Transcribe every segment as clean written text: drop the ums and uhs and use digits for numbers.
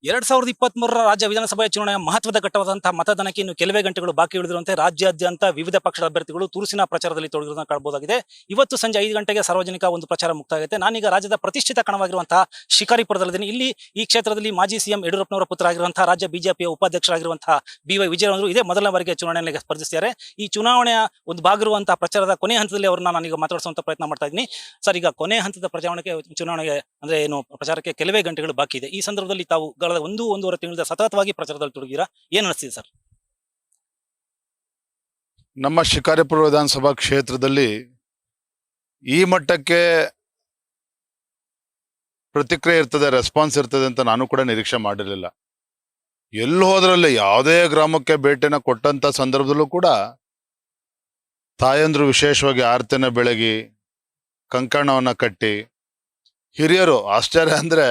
2023 ರಾಜ್ಯ ವಿಧಾನಸಭೆ ಚುನಾವಣೆಯ ಮಹತ್ವದ ಘಟ್ಟವಾದಂತಹ ಮತದಾನಕ್ಕೆ ಇನ್ನು ಕೆಲವೇ ಗಂಟೆಗಳು ಬಾಕಿ ಉಳಿದಿರುವಂತೆ ರಾಜ್ಯಾದ್ಯಂತ ವಿವಿಧ ಪಕ್ಷದ ಅಭ್ಯರ್ಥಿಗಳು ತುರುಸಿನ ಪ್ರಚಾರದಲ್ಲಿ ತೊಡಗಿರುವುದನ್ನು ಕಾಣಬಹುದಾಗಿದೆ. ಇವತ್ತು ಸಂಜೆ 5 ಗಂಟೆಗೆ ಸಾರ್ವಜನಿಕ ಒಂದು ಪ್ರಚಾರ ಮುಕ್ತಾಯವಾಗುತ್ತೆ. ನಾನೀಗ ರಾಜ್ಯದ ಪ್ರತಿಷ್ಠಿತ ಕಣವಾಗಿರುವಂತಹ ಶಿಕಾರಿಪುರದಲ್ಲಿದ್ದೀನಿ. ಇಲ್ಲಿ ಈ ಕ್ಷೇತ್ರದಲ್ಲಿ ಮಾಜಿ ಸಿಎಂ ಯಡಿಯೂರಪ್ಪನವರ ಪುತ್ರ ಆಗಿರುವಂತಹ ರಾಜ್ಯ ಬಿಜೆಪಿಯ ಉಪಾಧ್ಯಕ್ಷರಾಗಿರುವಂತಹ BY ವಿಜಯೇಂದ್ರ ಇದೇ ಮೊದಲ ಬಾರಿಗೆ ಚುನಾವಣೆಯಲ್ಲಿ ಸ್ಪರ್ಧಿಸಿದ್ದಾರೆ. ಈ ಚುನಾವಣೆಯ ಒಂದು ಭಾಗವಿರುವಂತಹ ಪ್ರಚಾರದ ಕೊನೆ ಹಂತದಲ್ಲಿ ಅವರನ್ನ ನಾನೀಗ ಮಾತಾಡಿಸುವಂತ ಪ್ರಯತ್ನ ಮಾಡ್ತಾ ಇದ್ದೀನಿ. ಸರ್, ಈಗ ಕೊನೆ ಹಂತದ ಚುನಾವಣೆಗೆ ಅಂದ್ರೆ ಏನು ಪ್ರಚಾರಕ್ಕೆ ಕೆಲವೇ ಗಂಟೆಗಳು ಬಾಕಿ ಇದೆ. ಈ ಸಂದರ್ಭದಲ್ಲಿ ತಾವು ಒಂದೂವರೆ ತಿಂಗಳಿಂದ ಸತತವಾಗಿ ಪ್ರಚಾರದಲ್ಲಿ ತೊಡಗಿರಾ, ಏನ್ ಅನಿಸ್ತಿದೆ ಸರ್? ನಮ್ಮ ಶಿಕಾರಿಪುರ ವಿಧಾನಸಭಾ ಕ್ಷೇತ್ರದಲ್ಲಿ ಈ ಮಟ್ಟಕ್ಕೆ ಪ್ರತಿಕ್ರಿಯೆ ಇರ್ತದೆ, ರೆಸ್ಪಾನ್ಸ್ ಇರ್ತದೆ ಅಂತ ನಾನು ಕೂಡ ನಿರೀಕ್ಷೆ ಮಾಡಿರಲಿಲ್ಲ. ಎಲ್ಲಿ ಹೋದ್ರಲ್ಲಿ ಯಾವುದೇ ಗ್ರಾಮಕ್ಕೆ ಭೇಟಿನ ಕೊಟ್ಟಂತ ಸಂದರ್ಭದಲ್ಲೂ ಕೂಡ ತಾಯಂದ್ರು ವಿಶೇಷವಾಗಿ ಆರತಿನ ಬೆಳಗಿ ಕಂಕಣವನ್ನ ಕಟ್ಟಿ, ಹಿರಿಯರು ಆಶ್ಚರ್ಯ ಅಂದ್ರೆ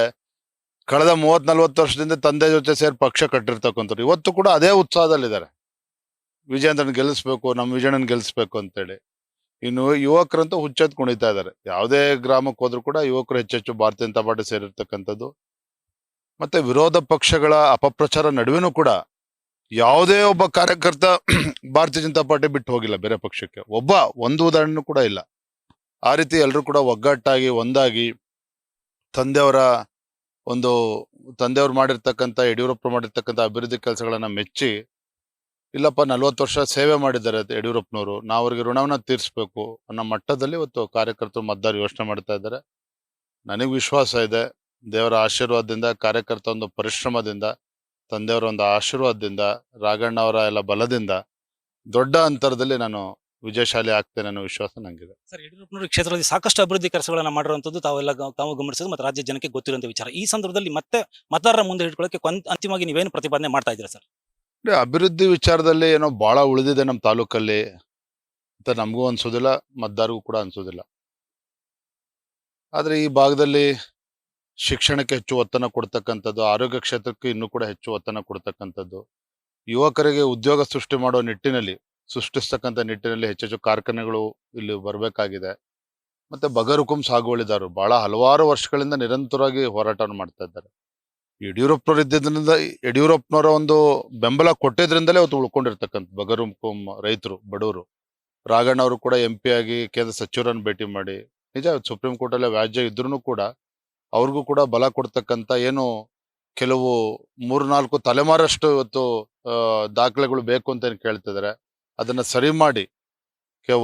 ಕಳೆದ 30-40 ವರ್ಷದಿಂದ ತಂದೆ ಜೊತೆ ಸೇರಿ ಪಕ್ಷ ಕಟ್ಟಿರ್ತಕ್ಕಂಥವ್ರು ಇವತ್ತು ಕೂಡ ಅದೇ ಉತ್ಸಾಹದಲ್ಲಿದ್ದಾರೆ. ವಿಜಯೇಂದ್ರನ್ ಗೆಲ್ಲಿಸ್ಬೇಕು, ನಮ್ಮ ವಿಜಯಣ್ಣನ್ ಗೆಲ್ಲಿಸ್ಬೇಕು ಅಂತೇಳಿ. ಇನ್ನು ಯುವಕರಂತೂ ಹುಚ್ಚೆತ್ ಕುಣಿತಾ ಇದ್ದಾರೆ. ಯಾವುದೇ ಗ್ರಾಮಕ್ಕೆ ಹೋದ್ರು ಕೂಡ ಯುವಕರು ಹೆಚ್ಚೆಚ್ಚು ಭಾರತೀಯ ಜನತಾ ಪಾರ್ಟಿ ಸೇರಿರ್ತಕ್ಕಂಥದ್ದು. ಮತ್ತೆ ವಿರೋಧ ಪಕ್ಷಗಳ ಅಪಪ್ರಚಾರ ನಡುವೆನೂ ಕೂಡ ಯಾವುದೇ ಒಬ್ಬ ಕಾರ್ಯಕರ್ತ ಭಾರತೀಯ ಜನತಾ ಪಾರ್ಟಿ ಬಿಟ್ಟು ಹೋಗಿಲ್ಲ ಬೇರೆ ಪಕ್ಷಕ್ಕೆ. ಒಂದು ಉದಾಹರಣೆ ಕೂಡ ಇಲ್ಲ. ಆ ರೀತಿ ಎಲ್ಲರೂ ಕೂಡ ಒಗ್ಗಟ್ಟಾಗಿ ಒಂದಾಗಿ ತಂದೆಯವರು ಮಾಡಿರ್ತಕ್ಕಂಥ, ಯಡಿಯೂರಪ್ಪ ಮಾಡಿರ್ತಕ್ಕಂಥ ಅಭಿವೃದ್ಧಿ ಕೆಲಸಗಳನ್ನ ಮೆಚ್ಚಿ, ಇಲ್ಲಪ್ಪ 40 ವರ್ಷ ಸೇವೆ ಮಾಡಿದ್ದಾರೆ ಯಡಿಯೂರಪ್ಪನವರು, ನಾವು ಅವ್ರಿಗೆ ಋಣವನ್ನ ತೀರಿಸ್ಬೇಕು ಅನ್ನೋ ಮಟ್ಟದಲ್ಲಿ ಇವತ್ತು ಕಾರ್ಯಕರ್ತರು ಮತದಾರರು ಯೋಚನೆ ಮಾಡ್ತಾ ಇದ್ದಾರೆ. ನನಗೆ ವಿಶ್ವಾಸ ಇದೆ, ದೇವರ ಆಶೀರ್ವಾದದಿಂದ, ಕಾರ್ಯಕರ್ತ ಒಂದು ಪರಿಶ್ರಮದಿಂದ, ತಂದೆಯವರ ಒಂದು ಆಶೀರ್ವಾದದಿಂದ, ರಾಘಣ್ಣ ಅವರ ಎಲ್ಲ ಬಲದಿಂದ ದೊಡ್ಡ ಅಂತರದಲ್ಲಿ ನಾನು ವಿಜಯಶಾಲಿ ಆಗ್ತೇನೆ ಅನ್ನೋ ವಿಶ್ವಾಸ ನಂಗಿದೆ. ಸರ್, ಯಡಿಯೂರಪ್ಪನವರು ಕ್ಷೇತ್ರದಲ್ಲಿ ಸಾಕಷ್ಟು ಅಭಿವೃದ್ಧಿ ಕೆಲಸಗಳನ್ನ ಮಾಡಿರುವಂತದ್ದು ತಾವು ಗಮನಿಸಿದ್ರು ಮತ್ತು ರಾಜ್ಯ ಜನಕ್ಕೆ ಗೊತ್ತಿರುವಂತ ವಿಚಾರ. ಈ ಸಂದರ್ಭದಲ್ಲಿ ಮತ್ತೆ ಮತದಾರರ ಮುಂದೆ ಇಟ್ಕೊಳ್ಳಕ್ಕೆ ಅಂತಿಮವಾಗಿ ನೀವೇನು ಪ್ರತಿಪಾದನೆ ಮಾಡ್ತಾ ಇದ್ದೀರಾ ಸರ್? ಅಭಿವೃದ್ಧಿ ವಿಚಾರದಲ್ಲಿ ಏನೋ ಬಹಳ ಉಳಿದಿದೆ ನಮ್ಮ ತಾಲೂಕಲ್ಲಿ ಅಂತ ನಮಗೂ ಅನ್ಸೋದಿಲ್ಲ, ಮತದಾರರಿಗೂ ಕೂಡ ಅನ್ಸೋದಿಲ್ಲ. ಆದ್ರೆ ಈ ಭಾಗದಲ್ಲಿ ಶಿಕ್ಷಣಕ್ಕೆ ಹೆಚ್ಚು ಒತ್ತನ್ನು ಕೊಡ್ತಕ್ಕಂಥದ್ದು, ಆರೋಗ್ಯ ಕ್ಷೇತ್ರಕ್ಕೆ ಇನ್ನೂ ಕೂಡ ಹೆಚ್ಚು ಒತ್ತನ್ನು ಕೊಡ್ತಕ್ಕಂಥದ್ದು, ಯುವಕರಿಗೆ ಉದ್ಯೋಗ ಸೃಷ್ಟಿಸ್ತಕ್ಕಂಥ ನಿಟ್ಟಿನಲ್ಲಿ ಹೆಚ್ಚೆಚ್ಚು ಕಾರ್ಖಾನೆಗಳು ಇಲ್ಲಿ ಬರಬೇಕಾಗಿದೆ. ಮತ್ತೆ ಬಗರುಕುಂ ಸಾಗುವಳಿದಾರರು ಬಹಳ ಹಲವಾರು ವರ್ಷಗಳಿಂದ ನಿರಂತರವಾಗಿ ಹೋರಾಟವನ್ನು ಮಾಡ್ತಾ ಇದ್ದಾರೆ. ಯಡಿಯೂರಪ್ಪನವರು ಇದ್ದಿದ್ದರಿಂದ, ಯಡಿಯೂರಪ್ಪನವರ ಒಂದು ಬೆಂಬಲ ಕೊಟ್ಟಿದ್ರಿಂದಲೇ ಅವತ್ತು ಉಳ್ಕೊಂಡಿರ್ತಕ್ಕಂಥ ಬಗರುಕುಂ ರೈತರು, ಬಡವರು. ರಾಘಣ್ಣ ಅವರು ಕೂಡ MP ಆಗಿ ಕೇಂದ್ರ ಸಚಿವರನ್ನು ಭೇಟಿ ಮಾಡಿ, ನಿಜ ಸುಪ್ರೀಂ ಕೋರ್ಟ್ ಅಲ್ಲೇ ವ್ಯಾಜ್ಯ ಇದ್ರೂ ಕೂಡ ಅವ್ರಿಗೂ ಕೂಡ ಬಲ ಕೊಡ್ತಕ್ಕಂಥ ಏನು ಕೆಲವು 3-4 ತಲೆಮಾರಷ್ಟು ಇವತ್ತು ದಾಖಲೆಗಳು ಬೇಕು ಅಂತ ಕೇಳ್ತಿದ್ದಾರೆ. ಅದನ್ನ ಸರಿ ಮಾಡಿ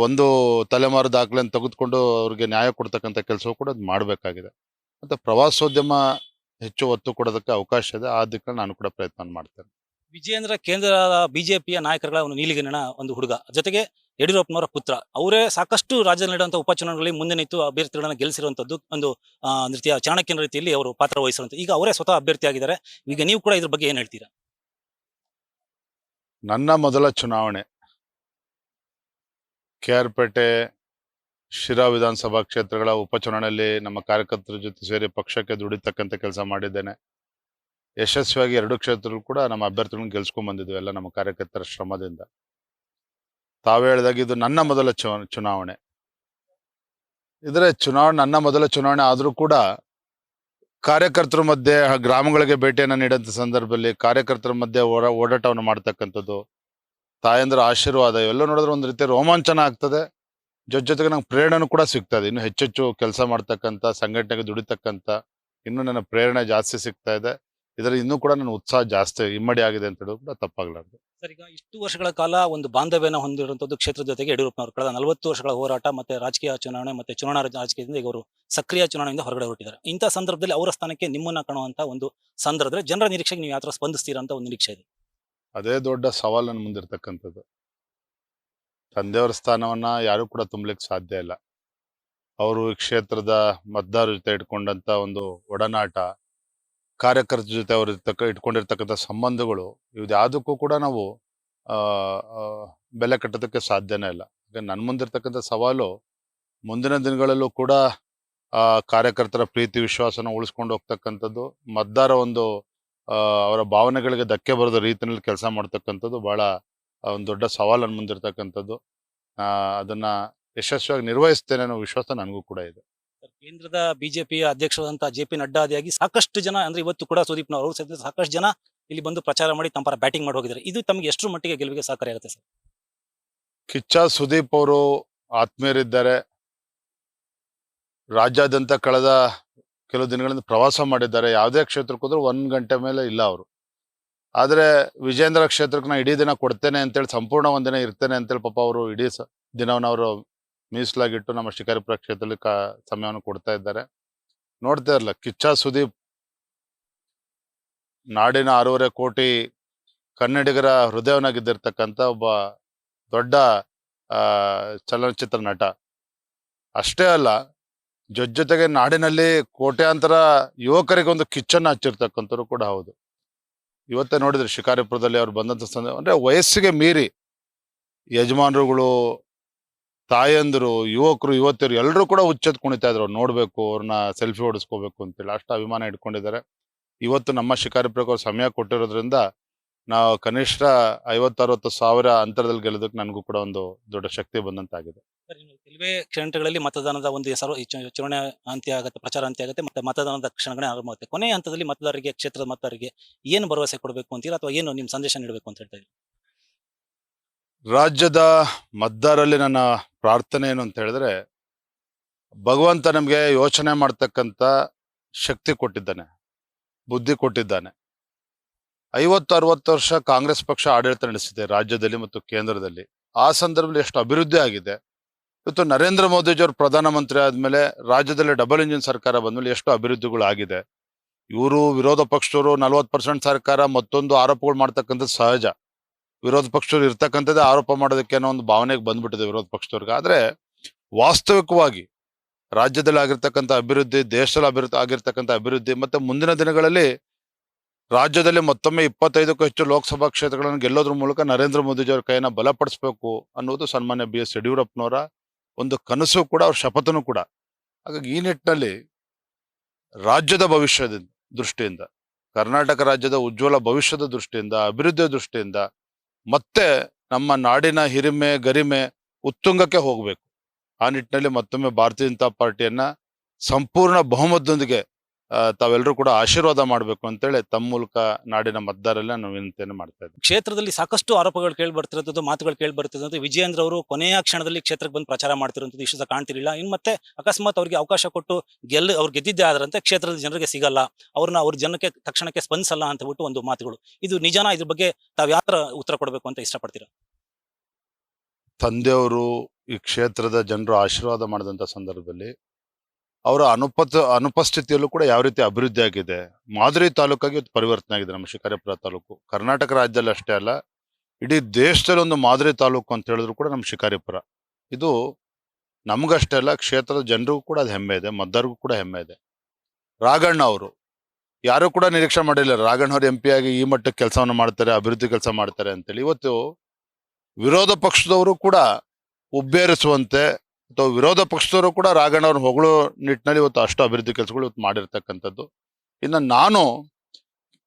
ಒಂದು ತಲೆಮಾರು ದಾಖಲೆಯನ್ನು ತೆಗೆದುಕೊಂಡು ಅವ್ರಿಗೆ ನ್ಯಾಯ ಕೊಡ್ತಕ್ಕಂಥ ಕೆಲಸವೂ ಕೂಡ ಮಾಡಬೇಕಾಗಿದೆ. ಮತ್ತೆ ಪ್ರವಾಸೋದ್ಯಮ ಹೆಚ್ಚು ಒತ್ತು ಕೊಡೋದಕ್ಕೆ ಅವಕಾಶ ಇದೆ. ಆ ದಿಕ್ಕಲ್ಲಿ ನಾನು ಕೂಡ ಪ್ರಯತ್ನ ಮಾಡ್ತೇನೆ. ವಿಜಯೇಂದ್ರ ಕೇಂದ್ರ ಬಿಜೆಪಿಯ ನಾಯಕರುಗಳ ಒಂದು ನೀಲಿಗಣ್ಣಿನ ಒಂದು ಹುಡುಗ, ಜೊತೆಗೆ ಯಡಿಯೂರಪ್ಪನವರ ಪುತ್ರ. ಅವರೇ ಸಾಕಷ್ಟು ರಾಜ್ಯದಲ್ಲಿ ನಡೆಯುವಂತಹ ಉಪಚುನಾವಣೆಗಳಲ್ಲಿ ಮುಂದೆ ನಿಂತು ಅಭ್ಯರ್ಥಿಗಳನ್ನ ಗೆಲ್ಲಿಸಿರುವಂತದ್ದು ಒಂದು ರೀತಿಯ ಚಾಣಕ್ಯನ ರೀತಿಯಲ್ಲಿ ಅವರು ಪಾತ್ರ ವಹಿಸಿರುವಂತ. ಈಗ ಅವರೇ ಸ್ವತಃ ಅಭ್ಯರ್ಥಿ ಆಗಿದ್ದಾರೆ. ಈಗ ನೀವು ಕೂಡ ಇದ್ರ ಬಗ್ಗೆ ಏನ್ ಹೇಳ್ತೀರಾ? ನನ್ನ ಮೊದಲ ಚುನಾವಣೆ KR ಪೇಟೆ, ಶಿರಾ ವಿಧಾನಸಭಾ ಕ್ಷೇತ್ರಗಳ ಉಪಚುನಾವಣೆಯಲ್ಲಿ ನಮ್ಮ ಕಾರ್ಯಕರ್ತರ ಜೊತೆ ಸೇರಿ ಪಕ್ಷಕ್ಕೆ ದುಡಿತಕ್ಕಂಥ ಕೆಲಸ ಮಾಡಿದ್ದೇನೆ. ಯಶಸ್ವಿಯಾಗಿ 2 ಕ್ಷೇತ್ರಗಳು ಕೂಡ ನಮ್ಮ ಅಭ್ಯರ್ಥಿಗಳನ್ನು ಗೆಲ್ಸ್ಕೊಂಡ್ ಬಂದಿದ್ವಿ, ಎಲ್ಲ ನಮ್ಮ ಕಾರ್ಯಕರ್ತರ ಶ್ರಮದಿಂದ. ತಾವೇ ಹೇಳಿದಾಗ ಇದು ನನ್ನ ಮೊದಲ ಚುನಾವಣೆ. ನನ್ನ ಮೊದಲ ಚುನಾವಣೆ ಆದ್ರೂ ಕೂಡ ಕಾರ್ಯಕರ್ತರ ಮಧ್ಯೆ ಗ್ರಾಮಗಳಿಗೆ ಭೇಟಿಯನ್ನು ನೀಡಂತ ಸಂದರ್ಭದಲ್ಲಿ ಕಾರ್ಯಕರ್ತರ ಮಧ್ಯೆ ಓಡಾಟವನ್ನು ಮಾಡ್ತಕ್ಕಂಥದ್ದು, ತಾಯಂದ್ರ ಆಶೀರ್ವಾದ ಇವೆಲ್ಲ ನೋಡಿದ್ರೆ ಒಂದು ರೀತಿ ರೋಮಾಂಚನ ಆಗ್ತದೆ. ಜೊತೆಗೆ ನಂಗೆ ಪ್ರೇರಣೆನೂ ಕೂಡ ಸಿಗ್ತದೆ. ಇನ್ನು ಹೆಚ್ಚೆಚ್ಚು ಕೆಲಸ ಮಾಡ್ತಕ್ಕಂಥ, ಸಂಘಟನೆಗೆ ದುಡಿತಕ್ಕಂಥ ಇನ್ನೂ ನನ್ನ ಪ್ರೇರಣೆ ಜಾಸ್ತಿ ಸಿಗ್ತಾ ಇದೆ. ಇದರ ಇನ್ನೂ ಕೂಡ ನನ್ನ ಉತ್ಸಾಹ ಜಾಸ್ತಿ ಇಮ್ಮಡಿ ಆಗಿದೆ ಅಂತ ಹೇಳೋದು ಕೂಡ ತಪ್ಪಾಗಲಾರ್ದು. ಸರ್, ಈಗ ಇಷ್ಟು ವರ್ಷಗಳ ಕಾಲ ಒಂದು ಬಾಂಧವ್ಯನ ಹೊಂದಿರುವಂತದ್ದು ಕ್ಷೇತ್ರದ ಜೊತೆಗೆ ಯಡಿಯೂರಪ್ಪನವರು ಕಳೆದ 40 ವರ್ಷಗಳ ಹೋರಾಟ ಮತ್ತೆ ರಾಜಕೀಯ ಚುನಾವಣೆ ಮತ್ತೆ ಚುನಾವಣಾ ರಾಜಕೀಯದಿಂದ ಈಗ ಅವರು ಸಕ್ರಿಯ ಚುನಾವಣೆಯಿಂದ ಹೊರಗಡೆ ಹೊರಟಿದ್ದಾರೆ. ಇಂಥ ಸಂದರ್ಭದಲ್ಲಿ ಅವರ ಸ್ಥಾನಕ್ಕೆ ನಿಮ್ಮನ್ನ ಕಾಣುವಂತ ಒಂದು ಸಂದರ್ಭದಲ್ಲಿ ಜನರ ನಿರೀಕ್ಷೆಗೆ ನೀವು ಯಾವ ತರ ಸ್ಪಂದಿಸ್ತೀರಾ ಅಂತ ಒಂದು ನಿರೀಕ್ಷೆ ಇದೆ. ಅದೇ ದೊಡ್ಡ ಸವಾಲು ನನ್ನ ಮುಂದಿರ್ತಕ್ಕಂಥದ್ದು. ತಂದೆಯವರ ಸ್ಥಾನವನ್ನ ಯಾರು ಕೂಡ ತುಂಬಲಿಕ್ಕೆ ಸಾಧ್ಯ ಇಲ್ಲ. ಅವರು ಈ ಕ್ಷೇತ್ರದ ಮತದಾರರ ಜೊತೆ ಇಟ್ಕೊಂಡಂತ ಒಂದು ಒಡನಾಟ, ಕಾರ್ಯಕರ್ತರ ಜೊತೆ ಅವರು ಇಟ್ಕೊಂಡಿರ್ತಕ್ಕಂಥ ಸಂಬಂಧಗಳು, ಇವ್ಯಾವುದಕ್ಕೂ ಕೂಡ ನಾವು ಬೆಲೆ ಕಟ್ಟೋದಕ್ಕೆ ಸಾಧ್ಯನೇ ಇಲ್ಲ. ನನ್ನ ಮುಂದಿರ್ತಕ್ಕಂಥ ಸವಾಲು ಮುಂದಿನ ದಿನಗಳಲ್ಲೂ ಕೂಡ ಕಾರ್ಯಕರ್ತರ ಪ್ರೀತಿ ವಿಶ್ವಾಸನ ಉಳಿಸ್ಕೊಂಡು ಹೋಗ್ತಕ್ಕಂಥದ್ದು, ಮತದಾರ ಒಂದು ಅವರ ಭಾವನೆಗಳಿಗೆ ಧಕ್ಕೆ ಬರದ ರೀತಿಯಲ್ಲಿ ಕೆಲಸ ಮಾಡ್ತಕ್ಕಂಥದ್ದು ಬಹಳ ಒಂದು ದೊಡ್ಡ ಸವಾಲು ನನ್ನ ಮುಂದಿರ್ತಕ್ಕಂಥದ್ದು. ಅದನ್ನ ಯಶಸ್ವಿಯಾಗಿ ನಿರ್ವಹಿಸ್ತೇನೆ ಅನ್ನೋ ವಿಶ್ವಾಸ ನನಗೂ ಕೂಡ ಇದೆ. ಕೇಂದ್ರದ ಬಿಜೆಪಿಯ ಅಧ್ಯಕ್ಷರಾದಂತಹ ಜೆ.ಪಿ. ನಡ್ಡಾ ಆದಿಯಾಗಿ ಸಾಕಷ್ಟು ಜನ ಅಂದ್ರೆ ಇವತ್ತು ಕೂಡ ಸುದೀಪ್ನವರು ಸೇರಿದಂತೆ ಸಾಕಷ್ಟು ಜನ ಇಲ್ಲಿ ಬಂದು ಪ್ರಚಾರ ಮಾಡಿ ತಮ್ಮ ಪರ ಬ್ಯಾಟಿಂಗ್ ಮಾಡಿ ಹೋಗಿದ್ದಾರೆ. ಇದು ತಮಗೆ ಎಷ್ಟು ಮಟ್ಟಿಗೆ ಗೆಲುವಿಗೆ ಸಹಕಾರಿಯಾಗುತ್ತೆ ಸರ್? ಕಿಚ್ಚ ಸುದೀಪ್ ಅವರು ಆತ್ಮೀಯರಿದ್ದಾರೆ. ರಾಜ್ಯಾದ್ಯಂತ ಕಳೆದ ಕೆಲವು ದಿನಗಳಿಂದ ಪ್ರವಾಸ ಮಾಡಿದ್ದಾರೆ. ಯಾವುದೇ ಕ್ಷೇತ್ರಕ್ಕೆ ಹೋದ್ರು 1 ಗಂಟೆ ಮೇಲೆ ಇಲ್ಲ ಅವರು. ಆದ್ರೆ ವಿಜೇಂದ್ರ ಕ್ಷೇತ್ರಕ್ಕೆ ನಾ ಇಡೀ ದಿನ ಕೊಡ್ತೇನೆ ಅಂತೇಳಿ, ಸಂಪೂರ್ಣ ಒಂದಿನ ಇರ್ತೇನೆ ಅಂತೇಳಿ ಪಾಪ ಅವರು ಇಡೀ ದಿನವನ್ನು ಅವರು ಮೀಸಲಾಗಿಟ್ಟು ನಮ್ಮ ಶಿಕಾರಿಪುರ ಕ್ಷೇತ್ರದಲ್ಲಿ ಸಮಯವನ್ನು ಕೊಡ್ತಾ ಇದ್ದಾರೆ. ನೋಡ್ತಾ ಇರಲ್ಲ, ಕಿಚ್ಚ ಸುದೀಪ್ ನಾಡಿನ 6.5 ಕೋಟಿ ಕನ್ನಡಿಗರ ಹೃದಯವನ್ನಾಗಿದ್ದಿರ್ತಕ್ಕಂಥ ಒಬ್ಬ ದೊಡ್ಡ ಚಲನಚಿತ್ರ ನಟ. ಅಷ್ಟೇ ಅಲ್ಲ, ಜೊತೆಗೆ ನಾಡಿನಲ್ಲಿ ಕೋಟ್ಯಾಂತರ ಯುವಕರಿಗೆ ಒಂದು ಕಿಚ್ಚನ್ನು ಹಚ್ಚಿರ್ತಕ್ಕಂಥವ್ರು ಕೂಡ ಹೌದು. ಇವತ್ತೇ ನೋಡಿದ್ರೆ ಶಿಕಾರಿಪುರದಲ್ಲಿ ಅವ್ರು ಬಂದಂತ ಸಂದರ್ಭ ಅಂದ್ರೆ ವಯಸ್ಸಿಗೆ ಮೀರಿ ಯಜಮಾನರುಗಳು, ತಾಯಂದಿರು, ಯುವಕರು, ಯುವತಿಯರು ಎಲ್ಲರೂ ಕೂಡ ಹುಚ್ಚೆತ್ ಕುಣಿತಾ ಇದ್ರು. ಅವ್ರು ನೋಡ್ಬೇಕು, ಅವ್ರನ್ನ ಸೆಲ್ಫಿ ಹೊಡಿಸ್ಕೋಬೇಕು ಅಂತೇಳಿ ಅಷ್ಟು ಅಭಿಮಾನ ಇಟ್ಕೊಂಡಿದ್ದಾರೆ. ಇವತ್ತು ನಮ್ಮ ಶಿಕಾರಿಪುರಕ್ಕೆ ಅವ್ರು ಸಮಯ ಕೊಟ್ಟಿರೋದ್ರಿಂದ ನಾವು ಕನಿಷ್ಠ 50-60 ಸಾವಿರ ಅಂತರದಲ್ಲಿ ಗೆಲ್ಲೋದಕ್ಕೆ ನನಗೂ ಕೂಡ ಒಂದು ದೊಡ್ಡ ಶಕ್ತಿ ಬಂದಂತಾಗಿದೆ. ಸರ್, ಇನ್ನು ಕೆಲವೇ ಕ್ಷಣಗಳಲ್ಲಿ ಮತದಾನದ ಒಂದು ಚುನಾವಣೆ ಅಂತ್ಯ ಆಗುತ್ತೆ, ಪ್ರಚಾರ ಅಂತ್ಯ ಆಗುತ್ತೆ, ಮತ್ತೆ ಮತದಾನದ ಕ್ಷಣಗಳೇ ಆರಂಭ ಆಗುತ್ತೆ. ಕೊನೆಯ ಹಂತದಲ್ಲಿ ಮತದಾರರಿಗೆ, ಕ್ಷೇತ್ರದ ಮತದಾರರಿಗೆ ಏನು ಭರವಸೆ ಕೊಡಬೇಕು ಅಂತೀರಾ, ಅಥವಾ ಏನು ನಿಮ್ಮ ಸಂದೇಶ ನೀಡಬೇಕು ಅಂತ ಹೇಳ್ತಾ ಇದ್ದೀರಿ? ರಾಜ್ಯದ ಮತದಾರರಲ್ಲಿ ನನ್ನ ಪ್ರಾರ್ಥನೆ ಏನು ಅಂತ ಹೇಳಿದ್ರೆ, ಭಗವಂತ ನಮಗೆ ಯೋಚನೆ ಮಾಡ್ತಕ್ಕಂಥ ಶಕ್ತಿ ಕೊಟ್ಟಿದ್ದಾನೆ, ಬುದ್ಧಿ ಕೊಟ್ಟಿದ್ದಾನೆ. 50-60 ವರ್ಷ ಕಾಂಗ್ರೆಸ್ ಪಕ್ಷ ಆಡಳಿತ ನಡೆಸಿದೆ ರಾಜ್ಯದಲ್ಲಿ ಮತ್ತು ಕೇಂದ್ರದಲ್ಲಿ. ಆ ಸಂದರ್ಭದಲ್ಲಿ ಎಷ್ಟು ಅಭಿವೃದ್ಧಿ ಆಗಿದೆ. ಇವತ್ತು ನರೇಂದ್ರ ಮೋದಿಜಿಯವರು ಪ್ರಧಾನಮಂತ್ರಿ ಆದ್ಮೇಲೆ ರಾಜ್ಯದಲ್ಲಿ ಡಬಲ್ ಇಂಜಿನ್ ಸರ್ಕಾರ ಬಂದ್ಮೇಲೆ ಎಷ್ಟು ಅಭಿವೃದ್ಧಿಗಳು ಆಗಿದೆ. ಇವರು ವಿರೋಧ ಪಕ್ಷದವರು 40% ಸರ್ಕಾರ ಮತ್ತೊಂದು ಆರೋಪಗಳು ಮಾಡ್ತಕ್ಕಂಥದ್ದು ಸಹಜ. ವಿರೋಧ ಪಕ್ಷದವ್ರು ಇರ್ತಕ್ಕಂಥದ್ದೇ ಆರೋಪ ಮಾಡೋದಕ್ಕೆ ಅನ್ನೋ ಒಂದು ಭಾವನೆಗೆ ಬಂದ್ಬಿಟ್ಟಿದೆ ವಿರೋಧ ಪಕ್ಷದವ್ರಿಗೆ. ಆದ್ರೆ ವಾಸ್ತವಿಕವಾಗಿ ರಾಜ್ಯದಲ್ಲಿ ಆಗಿರ್ತಕ್ಕಂಥ ಅಭಿವೃದ್ಧಿ, ದೇಶದಲ್ಲಿ ಆಗಿರ್ತಕ್ಕಂಥ ಅಭಿವೃದ್ಧಿ, ಮತ್ತೆ ಮುಂದಿನ ದಿನಗಳಲ್ಲಿ ರಾಜ್ಯದಲ್ಲಿ ಮತ್ತೊಮ್ಮೆ 25ಕ್ಕೂ ಹೆಚ್ಚು ಲೋಕಸಭಾ ಕ್ಷೇತ್ರಗಳನ್ನು ಗೆಲ್ಲೋದ್ರ ಮೂಲಕ ನರೇಂದ್ರ ಮೋದಿಜಿಯವರ ಕೈಯನ್ನು ಬಲಪಡಿಸಬೇಕು ಅನ್ನೋದು ಸನ್ಮಾನ್ಯ ಬಿ.ಎಸ್. ಯಡಿಯೂರಪ್ಪನವರ ಒಂದು ಕನಸು ಕೂಡ, ಅವ್ರ ಶಪಥನೂ ಕೂಡ. ಹಾಗಾಗಿ ಈ ನಿಟ್ಟಿನಲ್ಲಿ ರಾಜ್ಯದ ಭವಿಷ್ಯದ ದೃಷ್ಟಿಯಿಂದ, ಕರ್ನಾಟಕ ರಾಜ್ಯದ ಉಜ್ವಲ ಭವಿಷ್ಯದ ದೃಷ್ಟಿಯಿಂದ, ಅಭಿವೃದ್ಧಿಯ ದೃಷ್ಟಿಯಿಂದ ಮತ್ತೆ ನಮ್ಮ ನಾಡಿನ ಹಿರಿಮೆ, ಗರಿಮೆ ಉತ್ತುಂಗಕ್ಕೆ ಹೋಗಬೇಕು. ಆ ನಿಟ್ಟಿನಲ್ಲಿ ಮತ್ತೊಮ್ಮೆ ಭಾರತೀಯ ಜನತಾ ಪಾರ್ಟಿಯನ್ನ ಸಂಪೂರ್ಣ ಬಹುಮತದೊಂದಿಗೆ ತಾವೆಲ್ಲರೂ ಕೂಡ ಆಶೀರ್ವಾದ ಮಾಡಬೇಕು ಅಂತೇಳಿ ತಮ್ಮ ಮೂಲಕ ನಾಡಿನ ಮತದಾರಲ್ಲ ನಾವು ವಿನಂತಿಯನ್ನು ಮಾಡ್ತಾ ಇದ್ದೀವಿ. ಕ್ಷೇತ್ರದಲ್ಲಿ ಸಾಕಷ್ಟು ಆರೋಪಗಳು ಕೇಳಿ ಬರ್ತಿರೋದು, ಮಾತುಗಳು ಕೇಳಿ ಬರ್ತಿರೋದು. ವಿಜಯೇಂದ್ರ ಅವರು ಕೊನೆಯ ಕ್ಷಣದಲ್ಲಿ ಕ್ಷೇತ್ರಕ್ಕೆ ಬಂದು ಪ್ರಚಾರ ಮಾಡ್ತಿರೋದು ಇಷ್ಟು ಕಾಣ್ತಿರಲಿಲ್ಲ. ಇನ್ನು ಮತ್ತೆ ಅಕಸ್ಮಾತ್ ಅವ್ರಿಗೆ ಅವಕಾಶ ಕೊಟ್ಟು ಅವ್ರು ಗೆದ್ದಿದ್ದೇ ಆದ್ರಂತೆ ಕ್ಷೇತ್ರದ ಜನರಿಗೆ ಸಿಗಲ್ಲ, ಅವ್ರ ಜನಕ್ಕೆ ತಕ್ಷಣಕ್ಕೆ ಸ್ಪಂದಿಸಲ್ಲ ಅಂತ ಬಿಟ್ಟು ಒಂದು ಮಾತುಗಳು. ಇದು ನಿಜಾನ? ಇದ್ರ ಬಗ್ಗೆ ತಾವ್ ಯಾವ ಉತ್ತರ ಕೊಡಬೇಕು ಅಂತ ಇಷ್ಟಪಡ್ತೀರಾ? ತಂದೆಯವರು ಈ ಕ್ಷೇತ್ರದ ಜನರು ಆಶೀರ್ವಾದ ಮಾಡಿದಂತ ಸಂದರ್ಭದಲ್ಲಿ ಅವರ ಅನುಪಸ್ಥಿತಿಯಲ್ಲೂ ಕೂಡ ಯಾವ ರೀತಿ ಅಭಿವೃದ್ಧಿ ಆಗಿದೆ, ಮಾದರಿ ತಾಲೂಕಾಗಿ ಪರಿವರ್ತನೆ ಆಗಿದೆ ನಮ್ಮ ಶಿಕಾರಿಪುರ ತಾಲೂಕು. ಕರ್ನಾಟಕ ರಾಜ್ಯದಲ್ಲಿ ಅಷ್ಟೇ ಅಲ್ಲ, ಇಡೀ ದೇಶದಲ್ಲಿ ಒಂದು ಮಾದರಿ ತಾಲೂಕು ಅಂತ ಹೇಳಿದ್ರು ಕೂಡ ನಮ್ಮ ಶಿಕಾರಿಪುರ. ಇದು ನಮಗಷ್ಟೇ ಅಲ್ಲ, ಕ್ಷೇತ್ರದ ಜನರಿಗೂ ಕೂಡ ಅದು ಹೆಮ್ಮೆ ಇದೆ, ಮತದಾರರಿಗೂ ಕೂಡ ಹೆಮ್ಮೆ ಇದೆ. ರಾಘಣ್ಣ ಅವರು ಯಾರು ಕೂಡ ನಿರೀಕ್ಷೆ ಮಾಡಿಲ್ಲ, ರಾಘಣ್ಣ ಅವರು MP ಆಗಿ ಈ ಮಟ್ಟಕ್ಕೆ ಕೆಲಸವನ್ನು ಮಾಡ್ತಾರೆ, ಅಭಿವೃದ್ಧಿ ಕೆಲಸ ಮಾಡ್ತಾರೆ ಅಂತೇಳಿ. ಇವತ್ತು ವಿರೋಧ ಪಕ್ಷದವರು ಕೂಡ ಉಬ್ಬೇರಿಸುವಂತೆ, ಅಥವಾ ವಿರೋಧ ಪಕ್ಷದವರು ಕೂಡ ರಾಘಣ್ಣ ಅವ್ರನ್ನ ಹೊಗಳು ನಿಟ್ಟಿನಲ್ಲಿ ಇವತ್ತು ಅಷ್ಟು ಅಭಿವೃದ್ಧಿ ಕೆಲಸಗಳು ಇವತ್ತು ಮಾಡಿರ್ತಕ್ಕಂಥದ್ದು. ಇನ್ನು ನಾನು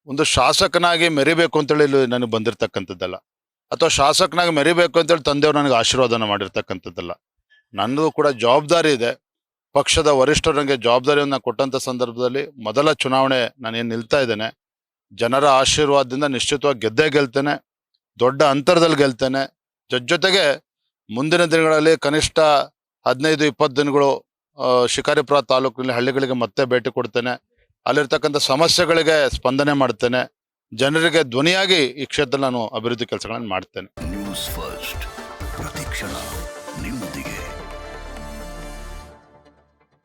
ಒಂದು ಶಾಸಕನಾಗಿ ಮೆರಿಬೇಕು ಅಂತೇಳಿ ನನಗೆ ಬಂದಿರತಕ್ಕಂಥದ್ದಲ್ಲ, ಅಥವಾ ಶಾಸಕನಾಗಿ ಮೆರಿಬೇಕು ಅಂತೇಳಿ ತಂದೆಯವರು ನನಗೆ ಆಶೀರ್ವಾದನ ಮಾಡಿರ್ತಕ್ಕಂಥದ್ದಲ್ಲ. ನನ್ನದು ಕೂಡ ಜವಾಬ್ದಾರಿ ಇದೆ. ಪಕ್ಷದ ವರಿಷ್ಠರು ನನಗೆ ಜವಾಬ್ದಾರಿಯನ್ನು ಕೊಟ್ಟಂತ ಸಂದರ್ಭದಲ್ಲಿ ಮೊದಲ ಚುನಾವಣೆ ನಾನೇನು ನಿಲ್ತಾ ಇದ್ದೇನೆ, ಜನರ ಆಶೀರ್ವಾದದಿಂದ ನಿಶ್ಚಿತವಾಗಿ ಗೆದ್ದೇ ಗೆಲ್ತೇನೆ, ದೊಡ್ಡ ಅಂತರದಲ್ಲಿ ಗೆಲ್ತೇನೆ. ಜೊತೆಗೆ ಮುಂದಿನ ದಿನಗಳಲ್ಲಿ ಕನಿಷ್ಠ 15-20 ದಿನಗಳು ಶಿಕಾರಿಪುರ ತಾಲೂಕಿನಲ್ಲಿ ಹಳ್ಳಿಗಳಿಗೆ ಮತ್ತೆ ಭೇಟಿ ಕೊಡ್ತೇನೆ. ಅಲ್ಲಿರ್ತಕ್ಕಂಥ ಸಮಸ್ಯೆಗಳಿಗೆ ಸ್ಪಂದನೆ ಮಾಡ್ತೇನೆ. ಜನರಿಗೆ ಧ್ವನಿಯಾಗಿ ಈ ಕ್ಷೇತ್ರದಲ್ಲಿ ನಾನು ಅಭಿವೃದ್ಧಿ ಕೆಲಸಗಳನ್ನು ಮಾಡ್ತೇನೆ. ನ್ಯೂಸ್ ಫಸ್ಟ್, ಪ್ರತಿಕ್ಷಣ ನಿಮ್ಮೊಂದಿಗೆ.